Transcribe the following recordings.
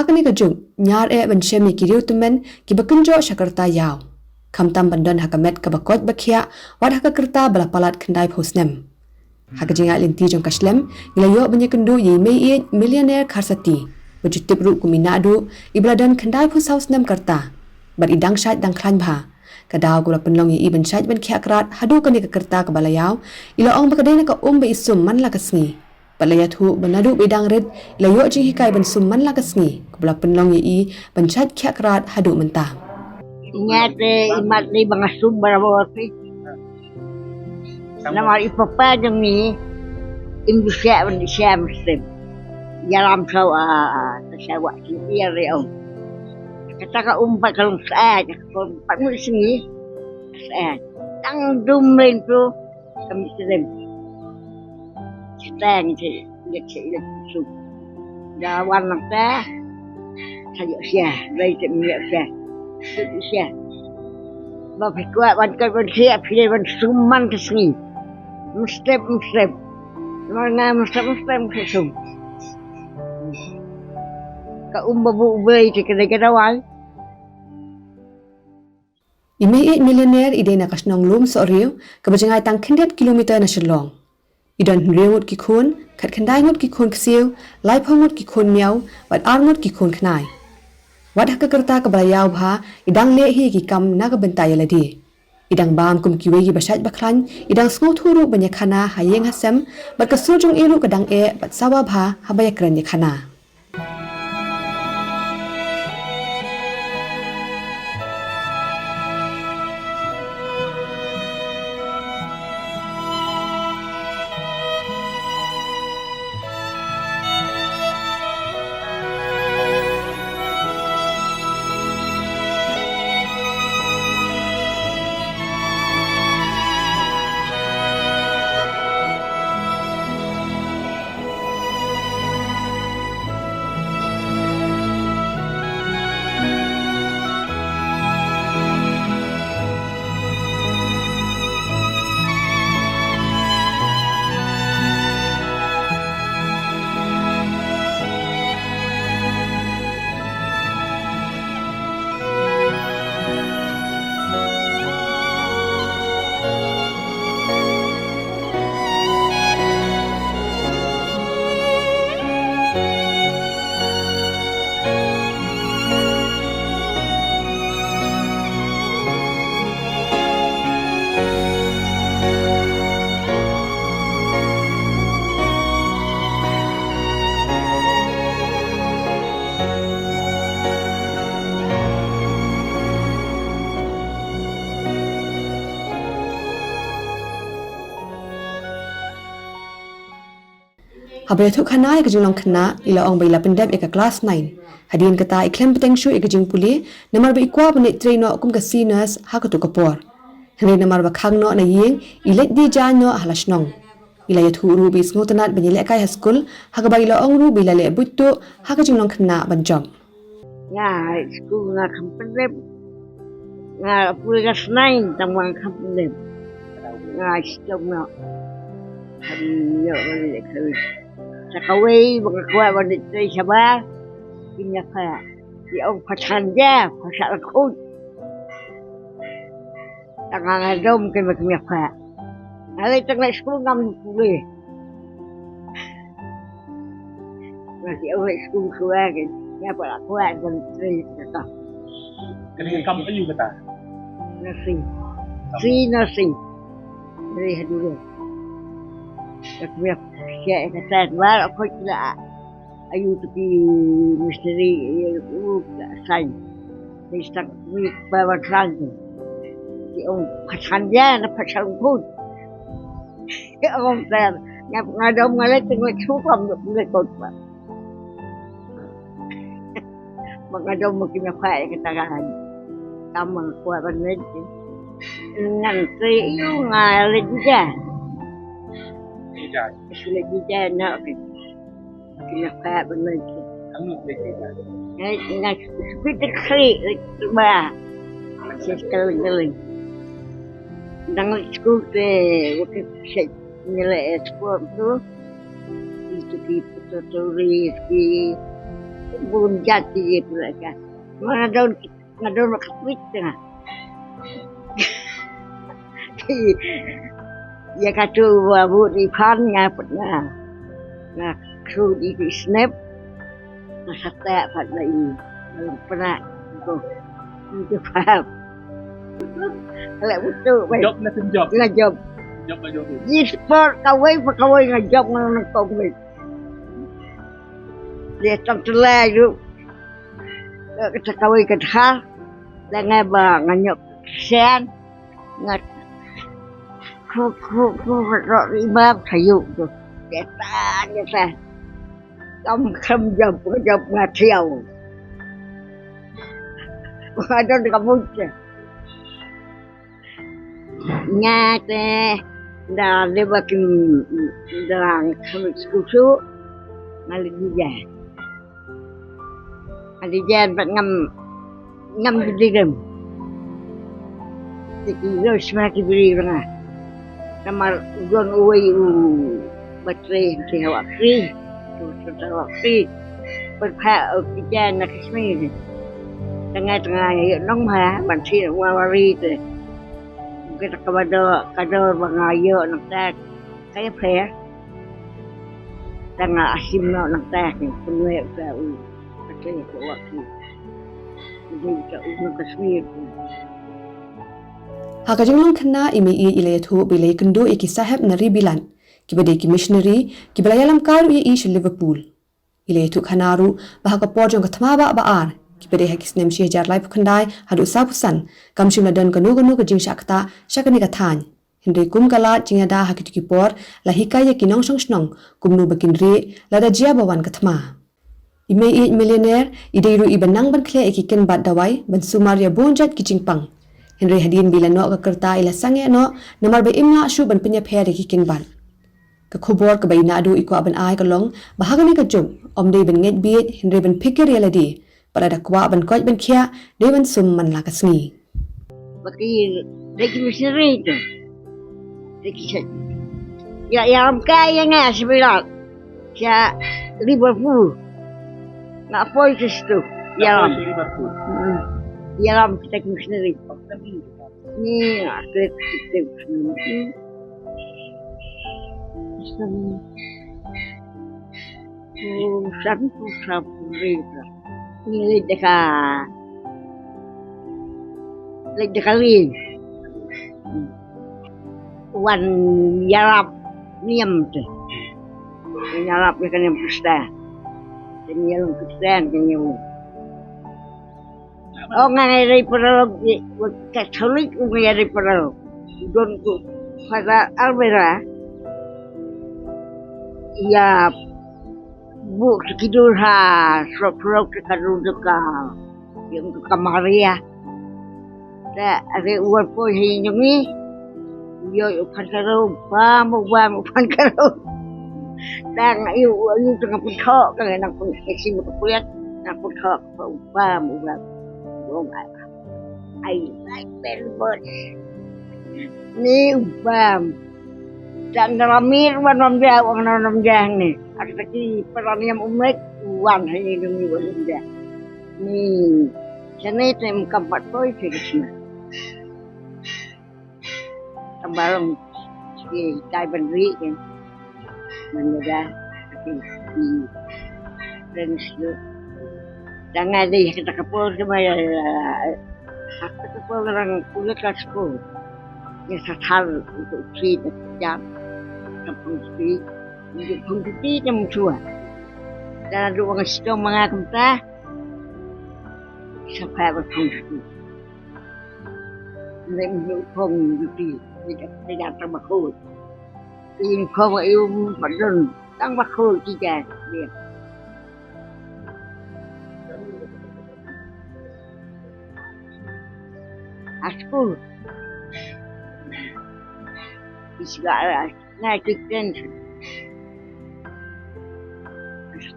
hakani kajung nyar benshemi kiriu tumen ki bakunjo shakarta yaw khamtam bandan hakamet ka bakot bakhia wad hakakerta balapalat khandai phosnem hakajinga linti jong kaslem gilayo banyakendu ye mei millionaire kharsati bajutip ru kumina adu ibladan khandai phoshausnem karta bar idang shat dang khlan bha kadaw gula penlong ye iban shat ban khiakrat hadu kani ka kerta ka balayaw ila ong bakadena ka be isum man la kasngi palaya thu banadu bidang red layo ji hikai ban sum man la kasngi kabla penlong ye ban shat khiakrat hadu menta nyate imat ni bangasum barawati nama ipapa jeng ni Indonesia Indonesia muslim dalam sawa sawa dia reong kata ka umpat kalau saya kalau empat mulut sini saya tang dumen tu kami muslim kita ni dia su jawan nak saya sia dari tempat saya Indonesia bapa kuat ban siap pilih ban suman ke sini muslim mana muslim ke sum ka babu ubay kada wal Imei millionaire idena kasnong lum sorriu kabajangai tang 100 kilometer na shalong idan reut ki khun khat khandai ngot ki khun ksiu lai phongot ki khun miau bat arngot ki khun khnai wad hakakerta ka balayaw bha idang le hi ki kam na ka bentay ladi idang bam kum ki wei bashat bakhlan idang sngo thuru banya khana hayeng hasem bat ka surjung eru kadang bat sawa bha habaya kran ye khana Habaya thuk khana ek jung long khana ila ong baila pendap ek class 9 hadin kata iklem potential ek jing puli namar ba ikwa bane traino kum ka seniors ha ka to kapor hne namar ba khangno na ying ilet di janno halasnong ila yathu ru bis ngotanat banyele kai school ha ka baila ong ru bila le buttu ha ka jung long khana ban job ya school na kampendep na puli ka 9 tamang kampendep na stop na yo le kai Sakaway, bagakuha ba dito sa ba? Pinaka, yung pasanja, pasakot. Tangangadom kay magmiyaka. Alay, tangla school namin puli. Kasi yung school kuwagin, kaya pala kuwagin ba dito sa ito. Kanina kampayo ka ta? Nursing. Dari hadulo. Nagmiyaka. Siya kata wala ko sila ayu tuki misteri sai istak week bawa transit di on pasanja na pasangkut ya on ter ngadom ngalet ngek supam ngek kot pa magadom makimya pa katagan tamang kuwa banwed nang yung ngalet dia Sulit dia nak kena kaya benar tu. Kamu boleh Nak seperti kali bah. Sekali. Dengan school tu, waktu saya nilai ekspor tu, itu kita tulis di belum jadi pula kan. Ngadon makat tengah. Ya kata babu di pan ngapatnya. Nah, kru di snap. Masa tak pada ini. Belum pernah itu faham. Kalau betul baik. Job lah job. Ngajab. Job lah job. Di sport kawai ngajab nang komit. Dia tak terlai tu. Kita kawai kedhal. Dan ngaba nganyok sen. Ngat. Khu rọ imam thayuk tu. Dia tanya saya. Không job ngà thiêu. Ada di kampung. Nga te da lebakin da kami skusu ngali dia. Ada jan pat ngam digam. Jadi semakin beri bang. Kamar gon uai baterai di awak free. Tu awak free. Berpa kerja nak Kashmir. Tengah-tengah ya nong ha banci wawari tu. Kita kadar bangayo nak tak kaya prayer. Tengah asim nak tak ni penuh tak kerja waktu. Jadi kita Kashmir. Hakajulung kena imi ilayatu bilay kendo iki sahab nari bilan. Kibade ki missionary kibalayalam karu i Liverpool. Ilayatu kanaru bahaka porjong katmaba baar. Kibade hakis nem shi jar life kandai hadu sapusan kamshim ladan kanu ke jing shakta shakani kathan. Hindri kum kala jingada hakituki por la hikaya kinong shnong kumnu bakindri lada jia bawan katma. Ime millionaire ideiru ibanang ban khle ikiken bad dawai ban sumaria bonjat kicingpang. Henry hadin bila no ka kerta ila sange no namar be imna shu ban penya pher ikiken ban. Ka khobor ka baina adu iko aban ai ka long bahagani ka jum omde ben nget biet Henry ban pikir reality pada dakwa ban koj ban khia de ban sum man la ka sngi. Bagi lagi missionary tu. Lagi ya yang kaya nga sebelah. Sa Liverpool. Na apoy tu. Ya. Ya ram kita missionary. Ni atlet kita. Satu rita. Ni dekalin. Wan yarap niam tu. Yarap ni kan yang pesta. Yang Kristen yang oh ngai dari perlu Katolik ngai dari perlu don tu pada Almera ya bu tidur ha pro ke kadun dekal yang ke Maria da ada uar po hingi yo pankaro ba mo pankaro dan ayu tengah pun thok kan nak pun isi mo kuliah nak pun thok ba mo I like Melbourne. Ni ubam. Dan ramir wan dia orang dia ni. Ada lagi peraniam umek wan hari ni wan dia. Ni sana tem kampat boy sini. Kambaram si Diamond kan. Menjaga di French tu. Jangan deh kita kapur cuma ya. Aku kapur orang kulit kasku. Ya satal untuk si jam. Kampung si, kampung si jam tua. Dan ada orang sedang mengakum tak. Sampai berkampung si. Nên không gì thì đạt trong bạc khôi thì không yêu bản thân đang bạc khôi chi chè liền at school gọi ngay trực trên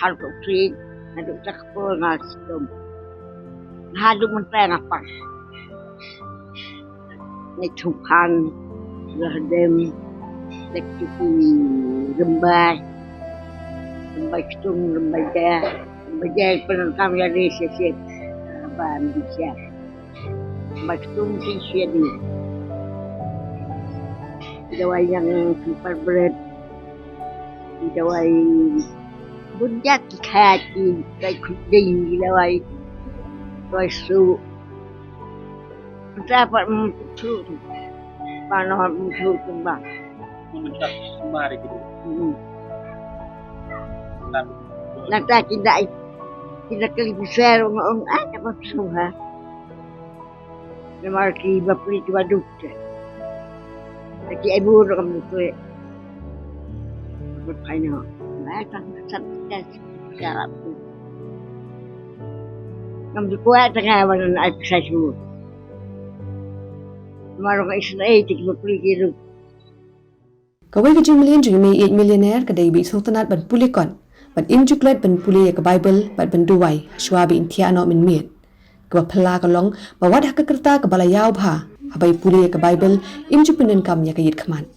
thảo cầu tri là được chắc cô là đồng hai đứa mình tay ngập bạc ngay thùng pan là đêm để chụp lembay tung lembay da Bajai penentang jadi sesi bahan bisa. Masuk sih sih Dawai yang super berat. Dawai bunjat kaki kayak kuding dawai. Dawai su. Dapat muncul. Panon muncul kembang. Mencak semari gitu. Nanti kita kali besar orang ada maksud ha. Nama ki bapri tu aduk. Lagi ibu orang tu. Berpaino. Mereka satu syarat tu. Kamu kuat tengah mana nak saya semua. Marong Israel tik bapri kiru. Kawai ke million jeng me 8 millionaire kadai bi sultanat ban pulikon ban injuklet ban puli ke bible ban duwai shwabi intia no min miet ke phala ka long bawad hak kerta ke balayau bha habai puli ke bible injupunen kam ya kayit khaman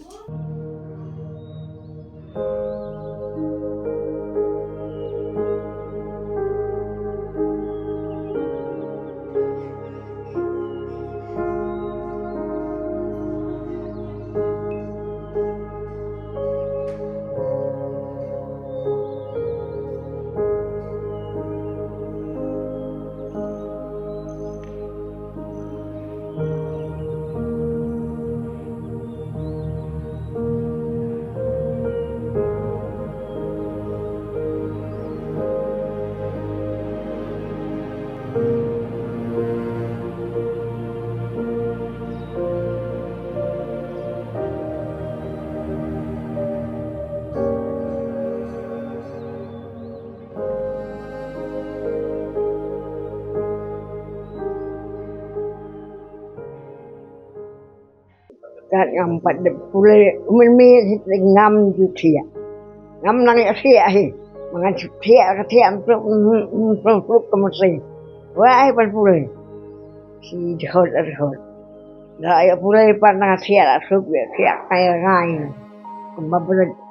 Kan ngam pada pulai ummi ngam jutia. Ngam nang sia hi. Mangan jutia katia untuk kemusi. Wah ai pulai. Si jahol. Dah ai pulai panang sia la sup ya sia ai ngai. Kembali